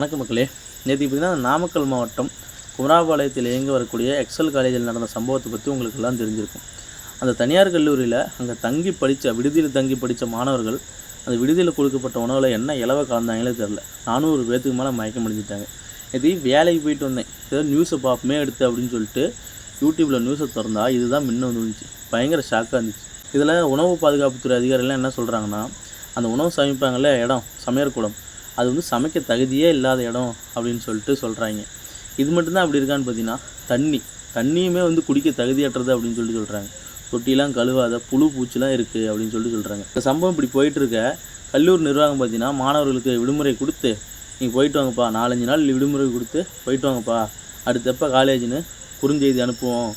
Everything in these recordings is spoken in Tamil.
வணக்கம் மக்களே. நேற்று பார்த்தீங்கன்னா நாமக்கல் மாவட்டம் குமராபாளையத்தில் இயங்க வரக்கூடிய எக்ஸல் காலேஜில் நடந்த சம்பவத்தை பற்றி உங்களுக்கு எல்லாம் தெரிஞ்சிருக்கும். அந்த தனியார் கல்லூரியில் அங்கே விடுதியில் தங்கி படித்த மாணவர்கள் அந்த விடுதியில் கொடுக்கப்பட்ட உணவில் என்ன இலவை கலந்தாங்களே தெரில. 400 பேர்த்துக்கு மேலே மயக்கம் அடைஞ்சிட்டாங்க. நேற்று வேலைக்கு போயிட்டு வந்தேன், ஏதோ நியூஸை பார்ப்போமே எடுத்து அப்படின்னு சொல்லிட்டு யூடியூப்பில் நியூஸை திறந்தா இதுதான் முன்ன வந்துச்சு. பயங்கர ஷாக்காக இருந்துச்சு. இதில் உணவு பாதுகாப்புத்துறை அதிகாரிகள்லாம் என்ன சொல்கிறாங்கன்னா, அந்த உணவு சமைப்பாங்கள்ல இடம், சமையற்கூடம், அது வந்து சமைக்க தகுதியே இல்லாத இடம் அப்படின்னு சொல்லிட்டு சொல்கிறாங்க. இது மட்டும்தான் அப்படி இருக்கான்னு பார்த்தீங்கன்னா, தண்ணியுமே வந்து குடிக்க தகுதியற்றது அப்படின்னு சொல்லிட்டு சொல்கிறாங்க. தொட்டிலாம் கழுவாத புழு பூச்சிலாம் இருக்குது அப்படின்னு சொல்லிட்டு சொல்கிறாங்க. இந்த சம்பவம் இப்படி போயிட்டுருக்க கல்லூரி நிர்வாகம் பார்த்தீங்கன்னா மாணவர்களுக்கு விடுமுறை கொடுத்து, நீங்கள் போயிட்டு வாங்கப்பா, 4-5 நாள் விடுமுறை கொடுத்து போயிட்டு வாங்கப்பா, அடுத்தப்போ காலேஜுன்னு குறுஞ்செய்தி அனுப்புவோம்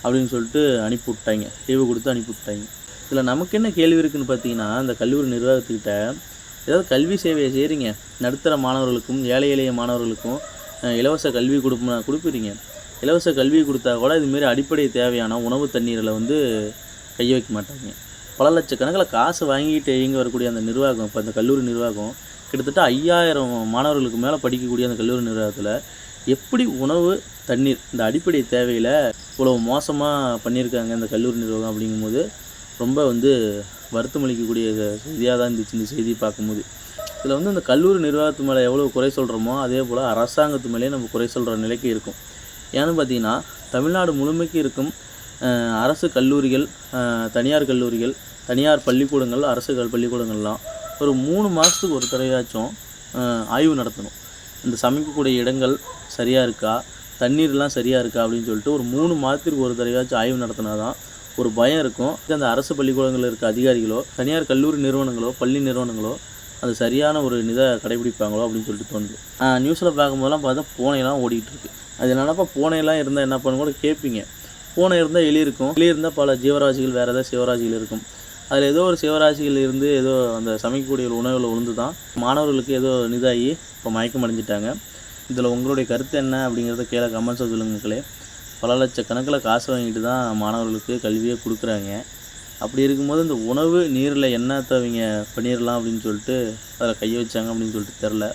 அப்படின்னு சொல்லிட்டு அனுப்பிவிட்டாங்க. லீவு கொடுத்து அனுப்பிவிட்டாங்க. இதில் நமக்கு என்ன கேள்வி இருக்குதுன்னு பார்த்தீங்கன்னா, இந்த கல்லூரி நிர்வாகத்துக்கிட்ட ஏதாவது கல்வி சேவையை செய்கிறீங்க, நடுத்தர மாணவர்களுக்கும் ஏழை எளிய மாணவர்களுக்கும் இலவச கல்வி கொடுப்பீங்க. இலவச கல்வி கொடுத்தா கூட இதுமாரி அடிப்படை தேவையான உணவு தண்ணீரில் வந்து கைய வைக்க மாட்டாங்க. பல லட்சக்கணக்கில் காசு வாங்கிட்டு இயங்க வரக்கூடிய அந்த நிர்வாகம், இப்போ அந்த கல்லூரி நிர்வாகம் கிட்டத்தட்ட 5000 மாணவர்களுக்கு மேலே படிக்கக்கூடிய அந்த கல்லூரி நிர்வாகத்தில் எப்படி உணவு தண்ணீர் இந்த அடிப்படை தேவையில் இவ்வளோ மோசமாக பண்ணியிருக்காங்க இந்த கல்லூரி நிர்வாகம் அப்படிங்கும்போது ரொம்ப வந்து வருத்தமளிக்கக்கூடிய செய்தியாக தான் இருந்துச்சு இந்த செய்தியை பார்க்கும்போது. இதில் வந்து இந்த கல்லூரி நிர்வாகத்து மேலே எவ்வளோ குறை சொல்கிறோமோ அதே போல் அரசாங்கத்து மேலேயே நம்ம குறை சொல்கிற நிலைக்கு இருக்கும். ஏன்னு பார்த்தீங்கன்னா, தமிழ்நாடு முழுமைக்கு இருக்கும் அரசு கல்லூரிகள், தனியார் கல்லூரிகள், தனியார் பள்ளிக்கூடங்கள், அரசு பள்ளிக்கூடங்கள்லாம் ஒரு 3 மாதத்துக்கு ஒரு தடவையாச்சும் ஆய்வு நடத்தணும். இந்த சமைக்கக்கூடிய இடங்கள் சரியாக இருக்கா, தண்ணீர்லாம் சரியாக இருக்கா அப்படின்னு சொல்லிட்டு ஒரு 3 மாதத்திற்கு ஒரு தடவையாச்சும் ஆய்வு நடத்தினா தான் ஒரு பயம் இருக்கும். அந்த அரசு பள்ளிக்கூடங்களில் இருக்க அதிகாரிகளோ, தனியார் கல்லூரி நிறுவனங்களோ, பள்ளி நிறுவனங்களோ அது சரியான ஒரு கடைபிடிப்பாங்களோ அப்படின்னு சொல்லிட்டு தோணுது. நியூஸில் பார்க்கும்போதெல்லாம் பார்த்தா பூனையெல்லாம் ஓடிட்டுருக்கு. அது என்னப்பா பூனையெல்லாம் இருந்தால் என்ன பண்ணு கூட கேட்பீங்க. பூனை இருந்தால் எலி இருக்கும், எலி இருந்தால் பல ஜீவராசிகள், வேறு ஏதாவது சிவராசிகள் இருக்கும். அதில் ஏதோ ஒரு சிவராசிகள் இருந்து ஏதோ அந்த சமைக்கக்கூடிய உணவில் விழுந்து தான் மாணவர்களுக்கு ஏதோ இதாகி இப்போ மயக்கம் அடைஞ்சிட்டாங்க. இதில் உங்களுடைய கருத்து என்ன அப்படிங்கிறத கீழே கமெண்ட்ஸை சொல்லுங்க மக்களே. பல லட்சக்கணக்கில் காசு வாங்கிட்டு தான் மாணவர்களுக்கு கல்வியே கொடுக்குறாங்க. அப்படி இருக்கும்போது இந்த உணவு நீரில் என்னத்தை அவங்க பண்ணிடலாம் அப்படின்னு சொல்லிட்டு அதில் கையை வச்சாங்க அப்படின்னு சொல்லிட்டு தெரில.